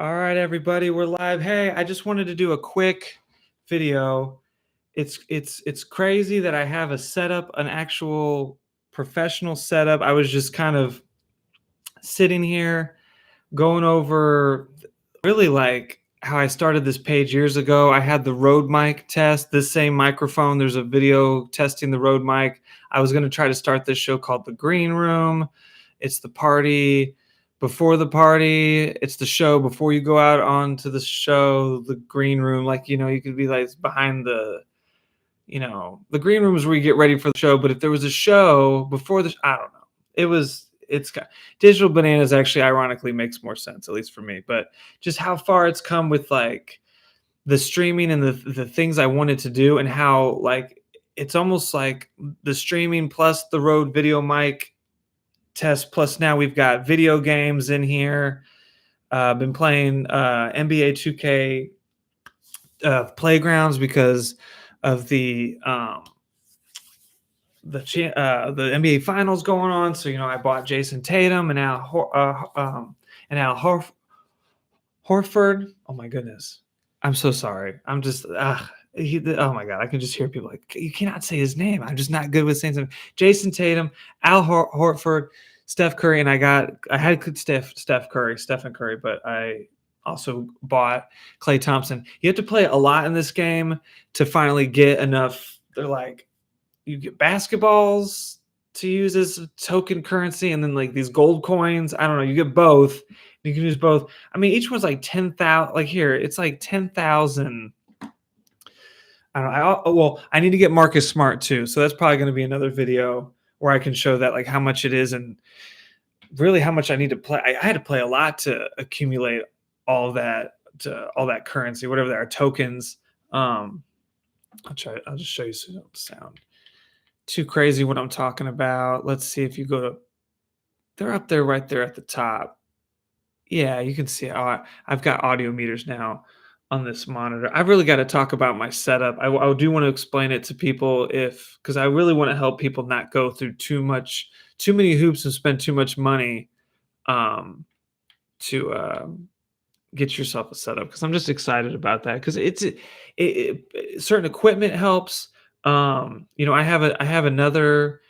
All right, everybody, we're live. Hey, I just wanted to do a quick video. It's crazy that I have a setup, an actual professional setup. I was just kind of sitting here going over really like how I started this page years ago. I had the Rode mic test, this same microphone. There's a video testing the Rode mic. I was going to try to start this show called The Green Room. It's the party before the party. It's the show before you go out onto the show, the green room. Like, you could be like behind the green room is where you get ready for the show. But if there was a show before I don't know. It's Digital Bananas actually ironically makes more sense, at least for me. But just how far it's come with like the streaming and the things I wanted to do, and how like it's almost like the streaming plus the Rode video mic test, plus now we've got video games in here. Been playing NBA 2K Playgrounds because of the NBA Finals going on. So I bought Jason Tatum and Al Horford. Oh my goodness, I'm so sorry. I'm just oh my god, I can just hear people like, you cannot say his name. I'm just not good with saying something. Jason Tatum, Al Horford, Steph Curry, and I had Stephen Curry, but I also bought Klay Thompson. You have to play a lot in this game to finally get enough. They're like, you get basketballs to use as token currency, and then like these gold coins. I don't know. You get both. You can use both. I mean, each one's like 10,000. Like here, it's like 10,000. I don't know. Well, I need to get Marcus Smart too, so that's probably going to be another video where I can show that like how much it is and really how much I need to play. I had to play a lot to accumulate all that currency, whatever that are tokens. I'll just show you some sound. Too crazy what I'm talking about. Let's see if you go to. They're up there, right there at the top. Yeah, you can see. I've got audio meters now on this monitor. I've really got to talk about my setup. I do want to explain it to people because I really want to help people not go through too many hoops and spend too much money to get yourself a setup. Because I'm just excited about that. Because certain equipment helps. I have another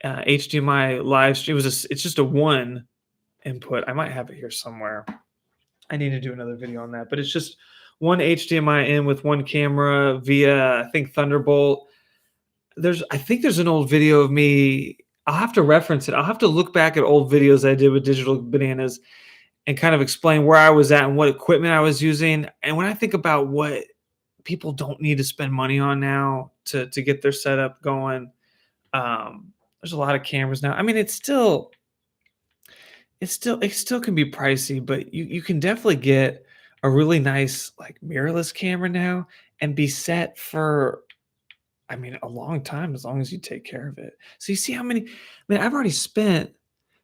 HDMI live stream. It's just a one input. I might have it here somewhere. I need to do another video on that, but it's just one HDMI in with one camera via, I think, Thunderbolt. I think there's an old video of me. I'll have to reference it. I'll have to look back at old videos I did with Digital Bananas and kind of explain where I was at and what equipment I was using. And when I think about what people don't need to spend money on now to get their setup going, there's a lot of cameras now. I mean, it still can be pricey, but you can definitely get a really nice like mirrorless camera now and be set for, I mean, a long time as long as you take care of it. So you see how many, I mean, I've already spent.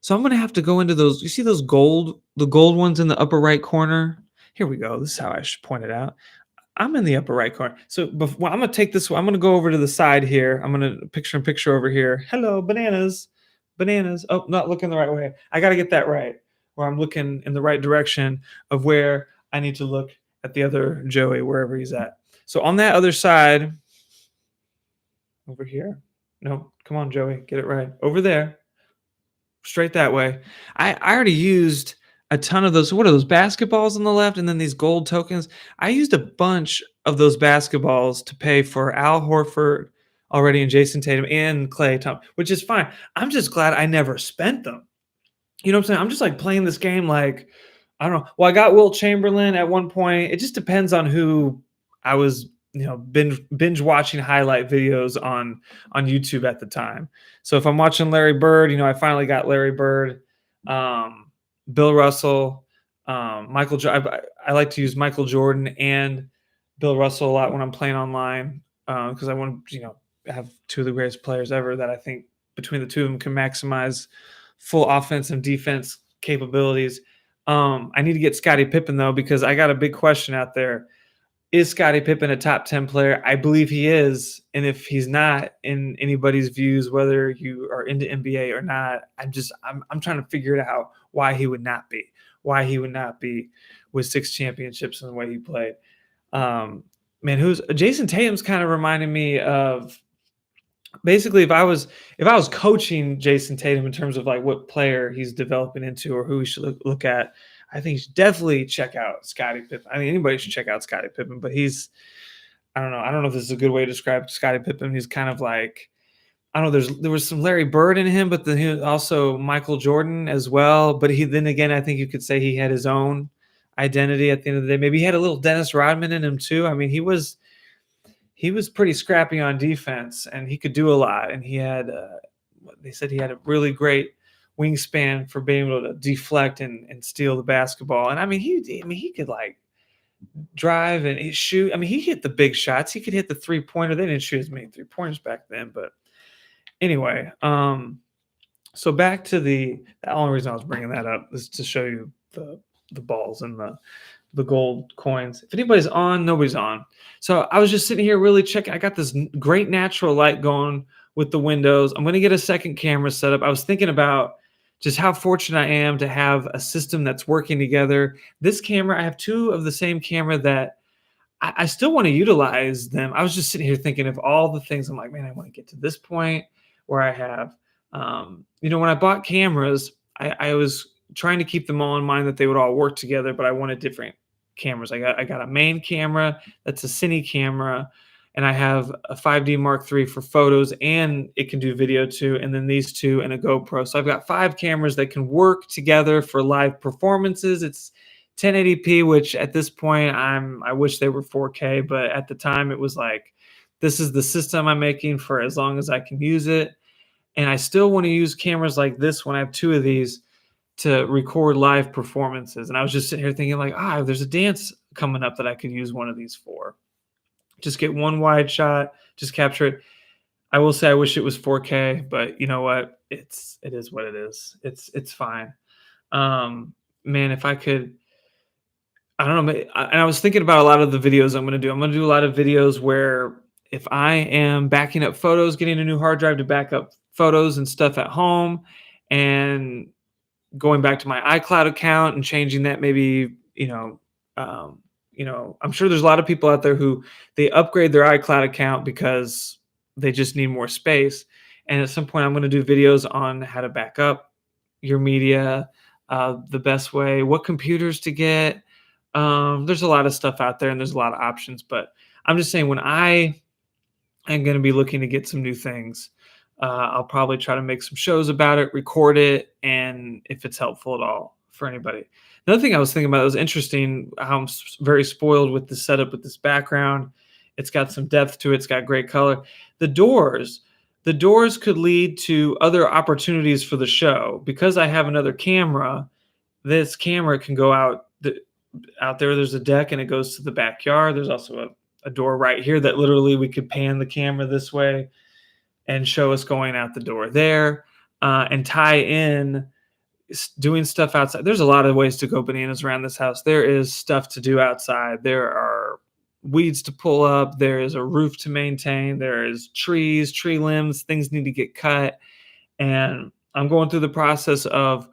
So I'm gonna have to go into those. You see the gold ones in the upper right corner? Here we go. This is how I should point it out. I'm in the upper right corner. So before, I'm gonna take this one. I'm gonna go over to the side here. I'm gonna picture over here. Hello, bananas. Oh, not looking the right way. I gotta get that right. Where I'm looking in the right direction of where I need to look at the other Joey, wherever he's at. So on that other side, over here. No, come on, Joey, get it right. Over there. Straight that way. I already used a ton of those. What are those basketballs on the left? And then these gold tokens. I used a bunch of those basketballs to pay for Al Horford already and Jason Tatum and Klay Thompson, which is fine. I'm just glad I never spent them. You know what I'm saying? I'm just like playing this game like, I don't know. Well, I got Wilt Chamberlain at one point. It just depends on who I was, binge watching highlight videos on YouTube at the time. So if I'm watching Larry Bird, I finally got Larry Bird, Bill Russell, Michael. I like to use Michael Jordan and Bill Russell a lot when I'm playing online because I want to, have two of the greatest players ever that I think between the two of them can maximize full offense and defense capabilities. I need to get Scottie Pippen though, because I got a big question out there. Is Scottie Pippen a top 10 player? I believe he is. And if he's not in anybody's views, whether you are into NBA or not, I'm trying to figure it out why he would not be. why he would not be with 6 championships in the way he played. Um, man, who's Jason Tatum's kind of reminding me of basically if I was coaching Jason Tatum in terms of like what player he's developing into or who we should look at, I think you should definitely check out Scottie Pippen. I mean, anybody should check out Scottie Pippen, but he's I don't know. I don't know if this is a good way to describe Scottie Pippen. He's kind of like I don't know. There was some Larry Bird in him, but then he also Michael Jordan as well. But he then again, I think you could say he had his own identity at the end of the day. Maybe he had a little Dennis Rodman in him too. I mean, he was pretty scrappy on defense, and he could do a lot. And he had they said he had a really great wingspan for being able to deflect and steal the basketball. And I mean he could like drive and he shoot. I mean, he hit the big shots. He could hit the 3-pointer. They didn't shoot as many 3-pointers back then, but anyway, so back to the only reason I was bringing that up is to show you the balls and the gold coins. If anybody's on, nobody's on. So I was just sitting here really checking. I got this great natural light going with the windows. I'm going to get a second camera set up. I was thinking about just how fortunate I am to have a system that's working together. This camera, I have two of the same camera that I still want to utilize them. I was just sitting here thinking of all the things. I'm like, man, I want to get to this point where I have, when I bought cameras, I was trying to keep them all in mind that they would all work together, but I wanted different cameras. I got a main camera that's a Cine camera, and I have a 5D Mark III for photos, and it can do video too. And then these two and a GoPro. So I've got 5 cameras that can work together for live performances. It's 1080p, which at this point I wish they were 4K, but at the time it was like, this is the system I'm making for as long as I can use it. And I still want to use cameras like this when I have 2 of these to record live performances. And I was just sitting here thinking like, there's a dance coming up that I could use one of these for. Just get one wide shot, just capture it. I will say I wish it was 4K, but you know what? It is what it is. It's fine. Man, if I could, I don't know. And I was thinking about a lot of the videos I'm going to do. I'm going to do a lot of videos where if I am backing up photos, getting a new hard drive to back up photos and stuff at home, and going back to my iCloud account and changing that, maybe, I'm sure there's a lot of people out there who they upgrade their iCloud account because they just need more space. And at some point, I'm going to do videos on how to back up your media, the best way, what computers to get. There's a lot of stuff out there and there's a lot of options, but I'm just saying when I am going to be looking to get some new things, I'll probably try to make some shows about it, record it, and if it's helpful at all for anybody. Another thing I was thinking about, it was interesting how I'm very spoiled with the setup with this background. It's got some depth to it. It's got great color. The doors could lead to other opportunities for the show. Because I have another camera, this camera can go out there. There's a deck and it goes to the backyard. There's also a door right here that literally we could pan the camera this way and show us going out the door there, and tie in doing stuff outside. There's a lot of ways to go bananas around this house. There is stuff to do outside. There are weeds to pull up. There is a roof to maintain. There is trees, tree limbs, things need to get cut. And I'm going through the process of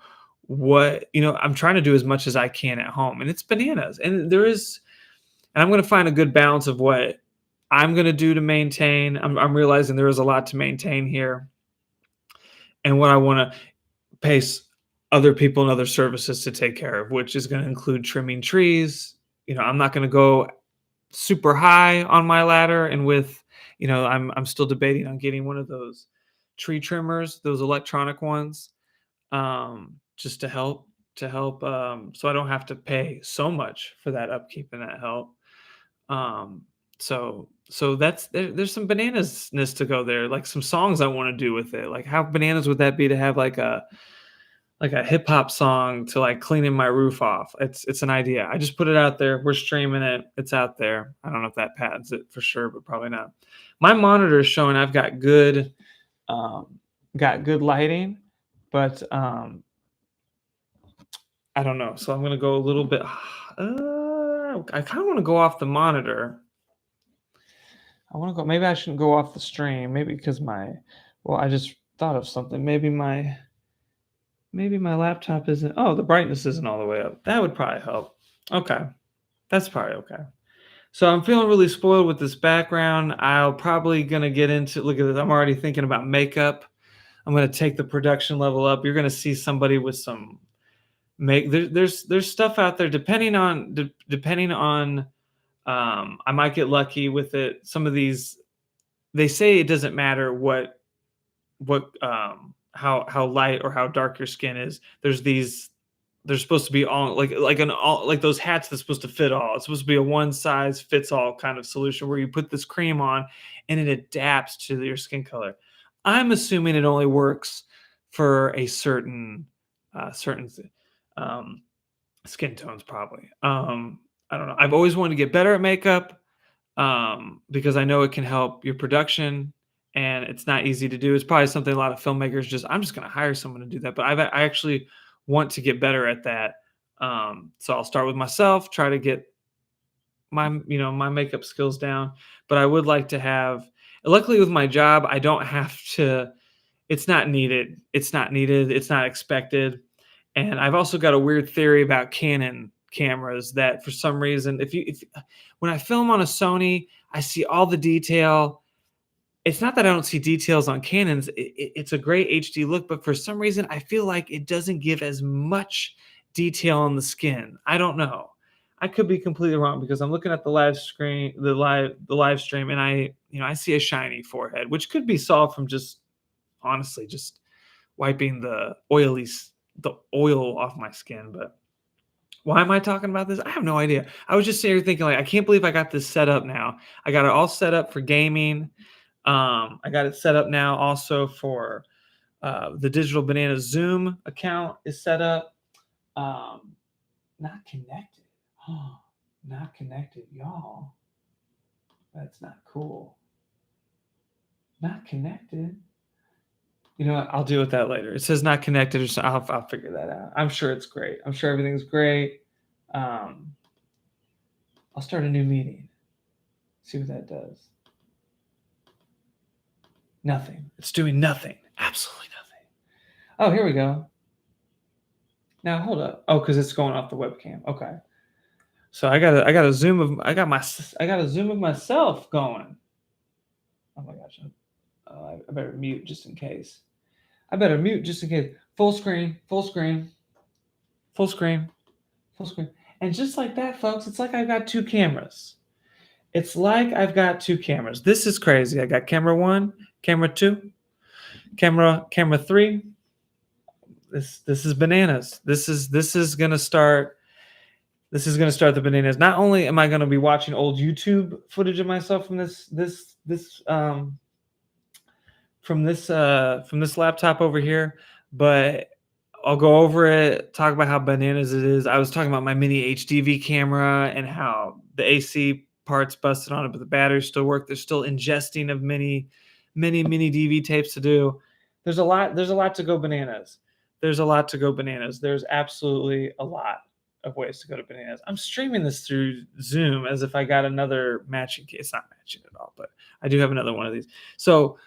I'm trying to do as much as I can at home, and it's bananas. And I'm going to find a good balance of what I'm going to do to maintain. I'm realizing there is a lot to maintain here, and what I want to pay other people and other services to take care of, which is going to include trimming trees. I'm not going to go super high on my ladder, and I'm still debating on getting one of those tree trimmers, those electronic ones, just to help, so I don't have to pay so much for that upkeep and that help. So there's some bananasness to go there, like some songs I want to do with it. Like how bananas would that be to have like a hip hop song to like cleaning my roof off? It's an idea. I just put it out there. We're streaming it. It's out there. I don't know if that patents it for sure, but probably not. My monitor is showing I've got good lighting, but I don't know. So I'm going to go a little bit. I kind of want to go off the monitor. I want to go. Maybe I shouldn't go off the stream. Maybe because I just thought of something. Maybe Maybe my laptop isn't. Oh, the brightness isn't all the way up. That would probably help. Okay, that's probably okay. So I'm feeling really spoiled with this background. I'll probably gonna get into look at this. I'm already thinking about makeup. I'm gonna take the production level up. You're gonna see somebody with some there's stuff out there depending on I might get lucky with it. Some of these they say it doesn't matter how light or how dark your skin is. There's supposed to be all like an all like those hats that's supposed to fit all. It's supposed to be a one size fits all kind of solution where you put this cream on and it adapts to your skin color. I'm assuming it only works for a certain um, skin tones, probably. I don't know. I've always wanted to get better at makeup because I know it can help your production, and it's not easy to do. It's probably something a lot of filmmakers I'm just going to hire someone to do that. But I actually want to get better at that. So I'll start with myself, try to get my makeup skills down. But I would like to have. Luckily, with my job, I don't have to. It's not needed. It's not needed. It's not expected. And I've also got a weird theory about Canon cameras that for some reason, if when I film on a Sony, I see all the detail. It's not that I don't see details on Canons. It's a great HD look, but for some reason, I feel like it doesn't give as much detail on the skin. I don't know. I could be completely wrong because I'm looking at the live screen, the live stream, and I see a shiny forehead, which could be solved from just honestly just wiping the oil off my skin. But why am I talking about this? I have no idea. I was just sitting here thinking, like, I can't believe I got this set up now. I got it all set up for gaming. I got it set up now also for the Digital Banana Zoom account is set up. Um, not connected. Oh, not connected, y'all. That's not cool. Not connected. You know what? I'll deal with that later. It says not connected, or so I'll figure that out. I'm sure it's great. I'm sure everything's great. Um, I'll start a new meeting. See what that does. Nothing. It's doing nothing. Absolutely nothing. Oh, here we go. Now hold up. Oh, because it's going off the webcam. Okay. So I got a zoom of I got a zoom of myself going. Oh my gosh. I better mute just in case. I better mute just in case. Full screen. Full screen. Full screen. Full screen. And just like that, folks, it's like I've got two cameras. It's like I've got two cameras. This is crazy. I got camera one, camera two, camera three. This is bananas. This is gonna start. This is gonna start the bananas. Not only am I gonna be watching old YouTube footage of myself from this laptop over here, but I'll go over it, talk about how bananas it is. I was talking about my mini HDV camera and how the AC parts busted on it, but the batteries still work. There's still ingesting of many DV tapes to do. There's a lot. There's a lot to go bananas. There's a lot to go bananas. There's absolutely a lot of ways to go to bananas. I'm streaming this through Zoom as if I got another matching case. It's not matching at all, but I do have another one of these. So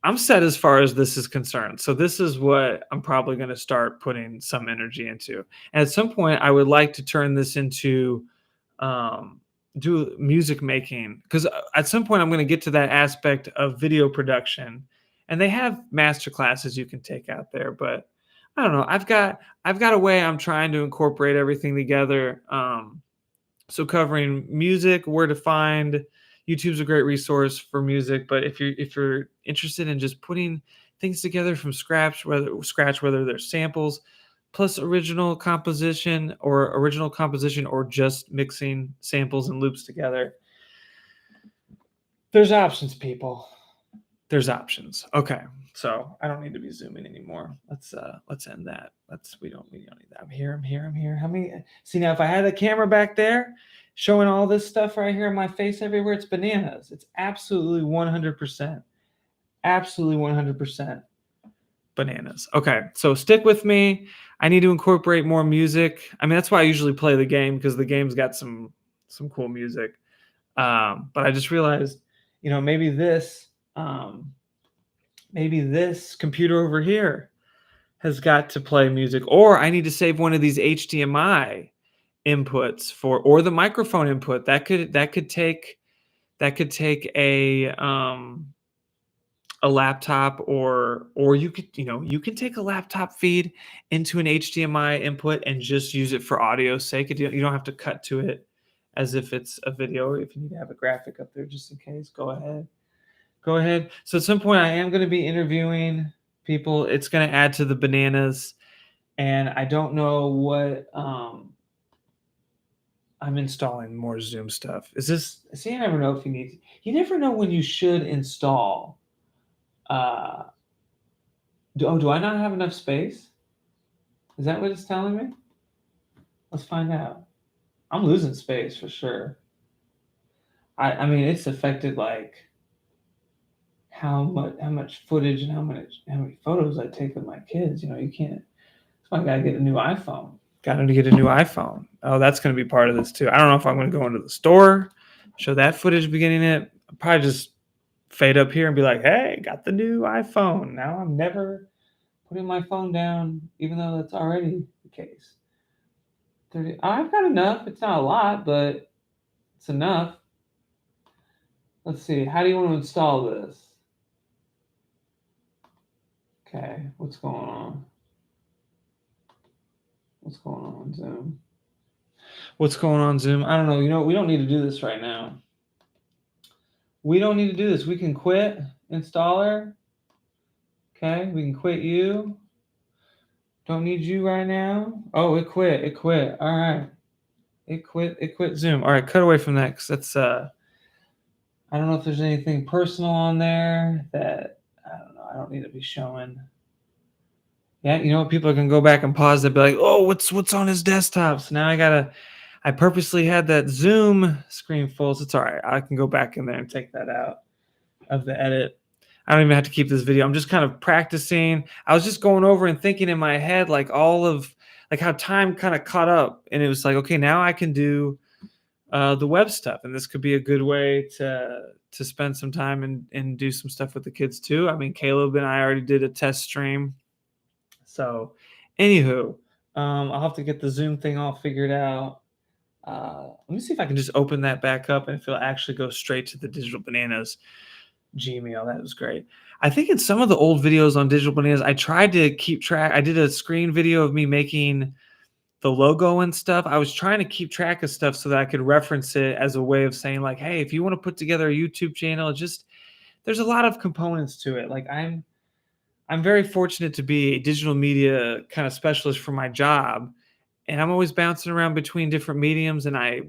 I'm set as far as this is concerned. So this is what I'm probably going to start putting some energy into. And at some point, I would like to turn this into do music making because at some point I'm going to get to that aspect of video production, and they have master classes you can take out there. But I don't know. I've got a way I'm trying to incorporate everything together. So covering music, where to find YouTube's a great resource for music, but if you're interested in just putting things together from scratch, whether they're samples plus original composition or just mixing samples and loops together, there's options, people. There's options. Okay. So I don't need to be zooming anymore. Let's end that. We don't need that. I'm here. How many see now if I had a camera back there showing all this stuff right here in my face everywhere, it's bananas. It's absolutely 100%. Absolutely 100% bananas. Okay. So stick with me. I need to incorporate more music. I mean, that's why I usually play the game because the game's got some cool music. But I just realized, maybe this computer over here has got to play music, or I need to save one of these HDMI inputs for, or the microphone input. That could take a laptop, or you could, you can take a laptop feed into an HDMI input and just use it for audio's sake. You don't have to cut to it as if it's a video. If you need to have a graphic up there just in case, go ahead. Go ahead. So at some point I am going to be interviewing people. It's going to add to the bananas, and I don't know what I'm installing more Zoom stuff. Is this, see, I never know if you never know when you should install. Do I not have enough space? Is that what it's telling me? Let's find out. I'm losing space for sure. I mean, it's affected like how much footage and how many photos I take of my kids. You can't. That's why I gotta get a new iPhone. Got to get a new iPhone. Oh, that's going to be part of this too. I don't know if I'm going to go into the store, show that footage beginning it. I'll probably just fade up here and be like, "Hey, got the new iPhone." Now I'm never putting my phone down, even though that's already the case. 30. I've got enough. It's not a lot, but it's enough. Let's see. How do you want to install this? Okay, what's going on? What's going on, Zoom? What's going on, Zoom? I don't know. We don't need to do this right now. We don't need to do this. We can quit installer. Okay, we can quit you. Don't need you right now. Oh, it quit. It quit. All right. It quit Zoom. All right, cut away from that, because that's I don't know if there's anything personal on there that, I don't know. I don't need to be showing. Yeah, people can go back and pause. They'll be like, "Oh, what's on his desktop?" So now I purposely had that Zoom screen full. So it's all right. I can go back in there and take that out of the edit. I don't even have to keep this video. I'm just kind of practicing. I was just going over and thinking in my head, like all of, like how time kind of caught up, and it was like, okay, now I can do the web stuff, and this could be a good way to spend some time and do some stuff with the kids too. I mean, Caleb and I already did a test stream. So, anywho, I'll have to get the Zoom thing all figured out. Let me see if I can just open that back up and if it'll actually go straight to the Digital Bananas Gmail. That was great. I think in some of the old videos on Digital Bananas, I tried to keep track. I did a screen video of me making the logo and stuff. I was trying to keep track of stuff so that I could reference it as a way of saying like, hey, if you want to put together a YouTube channel, there's a lot of components to it. Like I'm very fortunate to be a digital media kind of specialist for my job, and I'm always bouncing around between different mediums, and I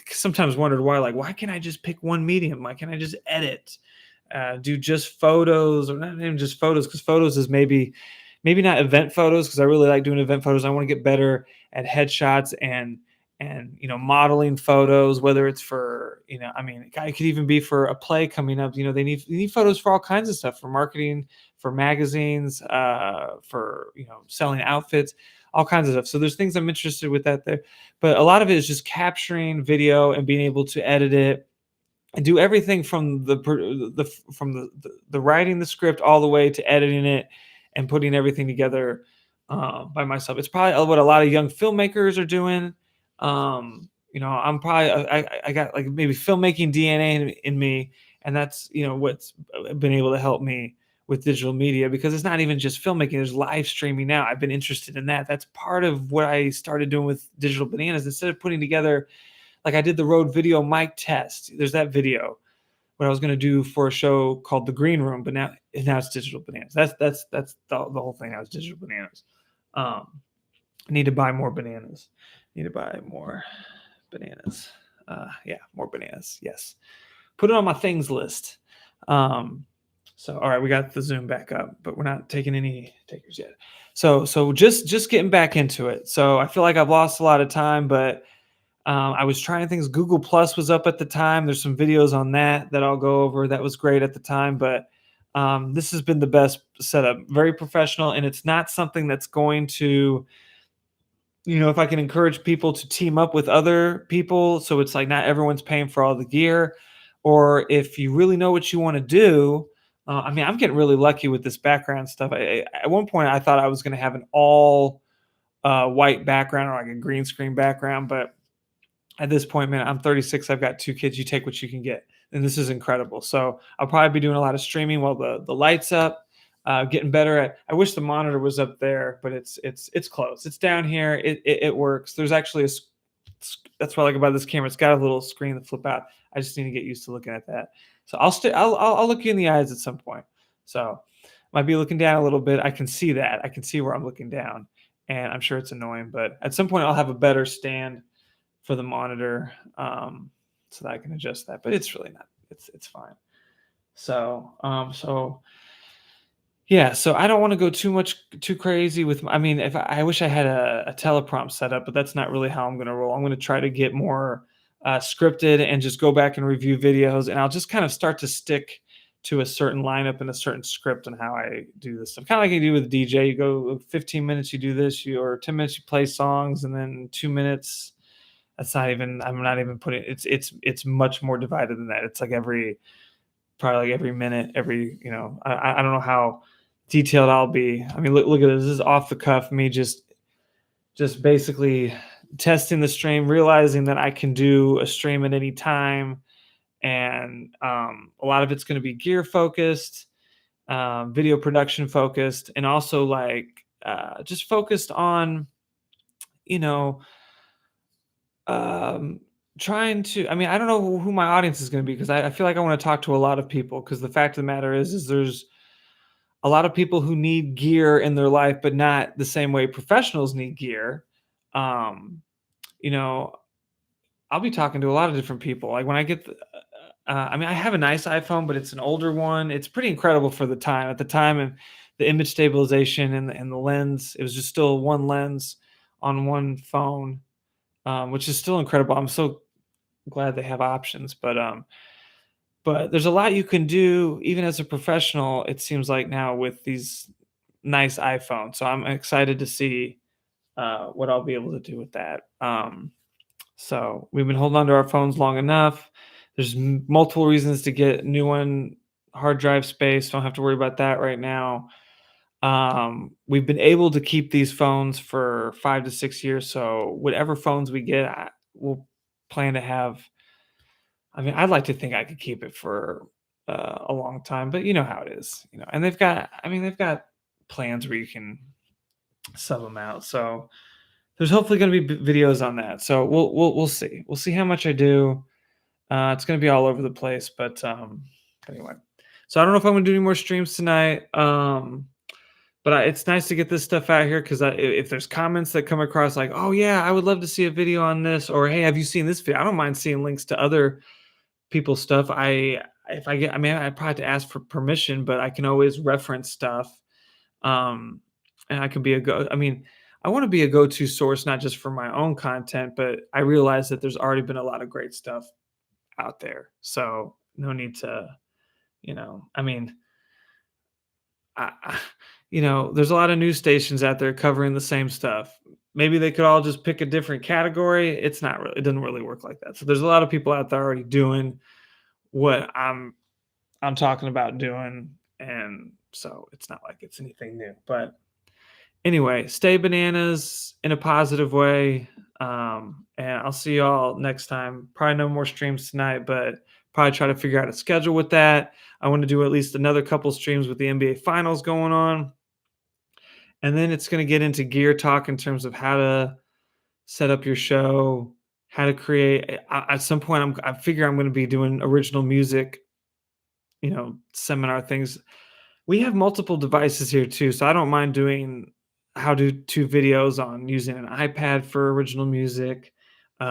sometimes wondered why can't I just pick one medium? Why can't I just edit, do just photos, or not even just photos, because photos is maybe not event photos, because I really like doing event photos. I want to get better at headshots and modeling photos, whether it's for I mean, it could even be for a play coming up. They need photos for all kinds of stuff, for marketing, for magazines, for selling outfits, all kinds of stuff. So there's things I'm interested with that there, but a lot of it is just capturing video and being able to edit it and do everything from the writing the script all the way to editing it and putting everything together by myself. It's probably what a lot of young filmmakers are doing. I'm probably I got like maybe filmmaking DNA in me, and that's what's been able to help me with digital media, because it's not even just filmmaking. There's live streaming now. I've been interested in that. That's part of what I started doing with Digital Bananas. Instead of putting together, like I did the Rode Video mic test. There's that video, what I was going to do for a show called The Green Room, but now it's Digital Bananas. That's the whole thing. Now it's Digital Bananas. I need to buy more bananas. Need to buy more bananas. Yeah, more bananas. Yes. Put it on my things list. So, all right, we got the Zoom back up, but we're not taking any takers yet. So just getting back into it. So I feel like I've lost a lot of time, but I was trying things. Google Plus was up at the time. There's some videos on that I'll go over. That was great at the time, but this has been the best setup. Very professional, and it's not something that's going to, if I can encourage people to team up with other people, so it's like not everyone's paying for all the gear, or if you really know what you want to do, I mean, I'm getting really lucky with this background stuff. At one point, I thought I was going to have an all white background or like a green screen background, but at this point, man, I'm 36. I've got two kids. You take what you can get, and this is incredible. So I'll probably be doing a lot of streaming while the lights up. Getting better at. I wish the monitor was up there, but it's close. It's down here. It works. There's actually that's what I like about this camera. It's got a little screen to flip out. I just need to get used to looking at that. So I'll look you in the eyes at some point. So might be looking down a little bit. I can see that. I can see where I'm looking down, and I'm sure it's annoying. But at some point, I'll have a better stand for the monitor, so that I can adjust that. But it's really not. It's fine. So yeah, so I don't want to go too crazy with. I mean, if I wish I had a teleprompt set up, but that's not really how I'm going to roll. I'm going to try to get more scripted and just go back and review videos, and I'll just kind of start to stick to a certain lineup and a certain script and how I do this stuff. Kind of like you do with DJ. You go 15 minutes, you do this, or 10 minutes, you play songs, and then 2 minutes. That's not even. I'm not even putting. It's much more divided than that. It's like probably like every minute, I don't know how detailed I'll be. I mean, look at this. This is off the cuff. Me just basically testing the stream, realizing that I can do a stream at any time, and a lot of it's going to be gear focused, video production focused, and also like just focused on you know um, trying to. I mean, I don't know who my audience is going to be because I feel like I want to talk to a lot of people because the fact of the matter is there's a lot of people who need gear in their life, but not the same way professionals need gear. Um, you know, I'll be talking to a lot of different people. Like when I get, I mean, I have a nice iPhone, but it's an older one. It's pretty incredible for the time. At the time, and the image stabilization and the lens, it was just still one lens on one phone, which is still incredible. I'm so glad they have options, but there's a lot you can do even as a professional, it seems like now with these nice iPhones. So I'm excited to see what I'll be able to do with that. So we've been holding on to our phones long enough. There's multiple reasons to get new one hard drive space. Don't have to worry about that right now. We've been able to keep these phones for 5 to 6 years. So whatever phones we get, we'll plan to have. I mean, I'd like to think I could keep it for a long time, but you know how it is, And they've got plans where you can sub them out. So there's hopefully going to be videos on that. So we'll see. We'll see how much I do. It's going to be all over the place, but anyway. So I don't know if I'm going to do any more streams tonight. But it's nice to get this stuff out here because if there's comments that come across like, oh yeah, I would love to see a video on this, or hey, have you seen this video? I don't mind seeing links to other people's stuff. If I get, I mean, I probably have to ask for permission, but I can always reference stuff. And I can be I mean, I want to be a go-to source, not just for my own content, but I realize that there's already been a lot of great stuff out there. So no need to, I mean, I there's a lot of news stations out there covering the same stuff. Maybe they could all just pick a different category. It's not really, it doesn't really work like that. So there's a lot of people out there already doing what I'm talking about doing, and so it's not like it's anything new. But anyway, stay bananas in a positive way, and I'll see y'all next time. Probably no more streams tonight, but probably try to figure out a schedule with that. I want to do at least another couple streams with the NBA Finals going on, and then it's going to get into gear talk in terms of how to set up your show, how to create. At some point, I figure I'm going to be doing original music, seminar things. We have multiple devices here too, so I don't mind doing how to do videos on using an iPad for original music,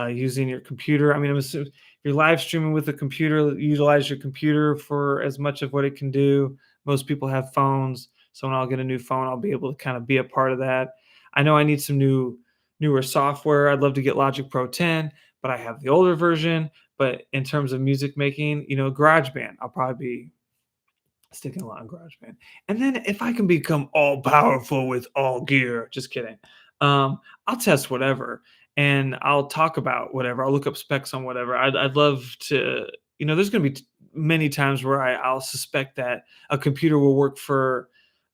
using your computer. I mean, I'm assuming if you're live streaming with a computer, utilize your computer for as much of what it can do. Most people have phones, so when I'll get a new phone, I'll be able to kind of be a part of that. I know I need some newer software. I'd love to get Logic Pro 10, but I have the older version. But in terms of music making, GarageBand, I'll probably be sticking a lot in GarageBand. And then if I can become all powerful with all gear, just kidding. I'll test whatever and I'll talk about whatever. I'll look up specs on whatever. I'd love to, there's going to be many times where I'll suspect that a computer will work for.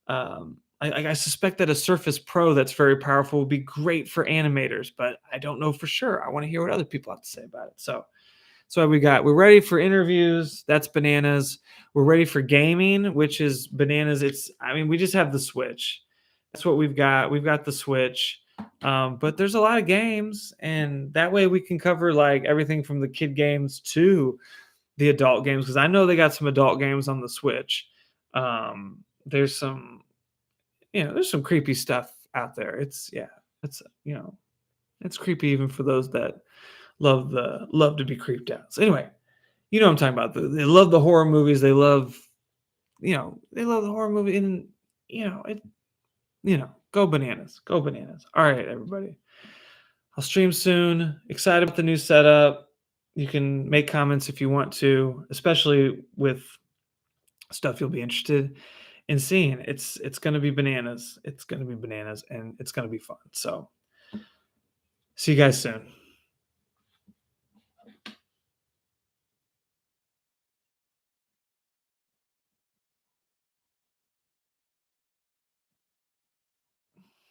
I suspect that a Surface Pro that's very powerful would be great for animators, but I don't know for sure. I want to hear what other people have to say about it. So what we got, we're ready for interviews. That's bananas. We're ready for gaming, which is bananas. I mean, we just have the Switch. That's what we've got. We've got the Switch. But there's a lot of games, and that way we can cover like everything from the kid games to the adult games, because I know they got some adult games on the Switch. There's some, there's some creepy stuff out there. It's it's creepy even for those that love to be creeped out. So anyway, you know what I'm talking about. They love the horror movies. They love the horror movie, and it, go bananas, go bananas. All right, everybody. I'll stream soon. Excited about the new setup. You can make comments if you want to, especially with stuff you'll be interested in seeing. It's going to be bananas. It's going to be bananas, and it's going to be fun. So see you guys soon.